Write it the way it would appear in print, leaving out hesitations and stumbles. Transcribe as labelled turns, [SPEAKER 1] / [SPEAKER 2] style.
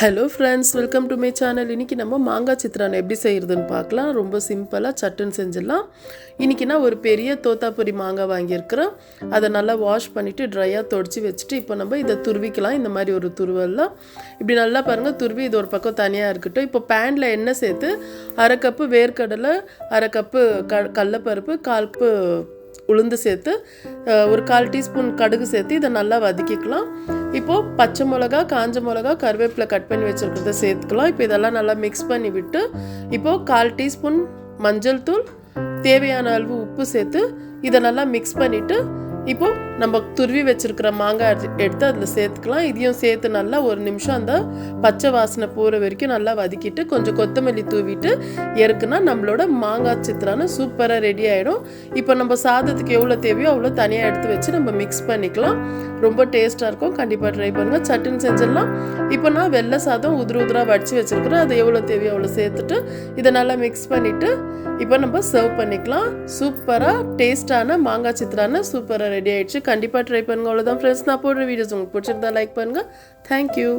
[SPEAKER 1] Hello friends, welcome to my channel. இன்றைக்கி நம்ம மாங்காய் சித்ரான் எப்படி செய்கிறதுன்னு பார்க்கலாம். ரொம்ப சிம்பிளாக சட்டுன்னு செஞ்சிடலாம். இன்றைக்கி நான் ஒரு பெரிய தோத்தாபுரி மாங்காய் வாங்கியிருக்கிறேன். அதை நல்லா வாஷ் பண்ணிவிட்டு ட்ரையாக தொடச்சி வச்சுட்டு இப்போ நம்ம இதை துருவிக்கலாம். இந்த மாதிரி ஒரு துருவெல்லாம் இப்படி நல்லா பாருங்கள், துருவி இது ஒரு பக்கம் தனியாக இருக்கட்டும். இப்போ பேனில் எண்ணெய் சேர்த்து 1/2 கப்பு வேர்க்கடலை, 1/2 கப்பு கடலைப்பருப்பு, 1/4 கப்பு உளுந்து சேர்த்து ஒரு 1/4 டீஸ்பூன் கடுகு சேர்த்து இதை நல்லா வதக்கிக்கலாம். இப்போது பச்சை மிளகா, காஞ்ச மிளகா, கருவேப்பிலை கட் பண்ணி வச்சுருக்கிறத சேர்த்துக்கலாம். இப்போ இதெல்லாம் நல்லா மிக்ஸ் பண்ணி விட்டு இப்போது 1/4 டீஸ்பூன் மஞ்சள் தூள், தேவையான அளவு உப்பு சேர்த்து இதை நல்லா மிக்ஸ் பண்ணிவிட்டு இப்போது நம்ம துருவி வச்சுருக்கிற மாங்காய் எடுத்து அதில் சேர்த்துக்கலாம். இதையும் சேர்த்து நல்லா ஒரு நிமிஷம் அந்த பச்சை வாசனை போகிற வரைக்கும் நல்லா வதக்கிட்டு கொஞ்சம் கொத்தமல்லி தூவிட்டு இறக்குனா நம்மளோட மாங்காய் சித்ரான சூப்பராக ரெடி ஆகிடும். இப்போ நம்ம சாதத்துக்கு எவ்வளோ தேவையோ அவ்வளோ தனியாக எடுத்து வச்சு நம்ம மிக்ஸ் பண்ணிக்கலாம். ரொம்ப டேஸ்ட்டாக இருக்கும். கண்டிப்பாக ட்ரை பண்ணுங்கள். சட்டுன்னு செஞ்சிடலாம். இப்போ நான் வெள்ளை சாதம் உதிராக வடித்து வச்சுருக்கிறேன். அது எவ்வளோ தேவையோ அவ்வளோ சேர்த்துட்டு இதை நல்லா மிக்ஸ் பண்ணிவிட்டு இப்போ நம்ம சர்வ் பண்ணிக்கலாம். சூப்பராக டேஸ்டான மாங்காய் சித்ரான சூப்பராக ரெடி ஆகிடுச்சு. கண்டிப்பாக ட்ரை பண்ணுங்கள். அவ்வளோதான் ஃப்ரெண்ட்ஸ். நான் போடுற வீடியோஸ் உங்களுக்கு பிடிச்சிருந்தா லைக் பண்ணுங்கள். தேங்க்யூ.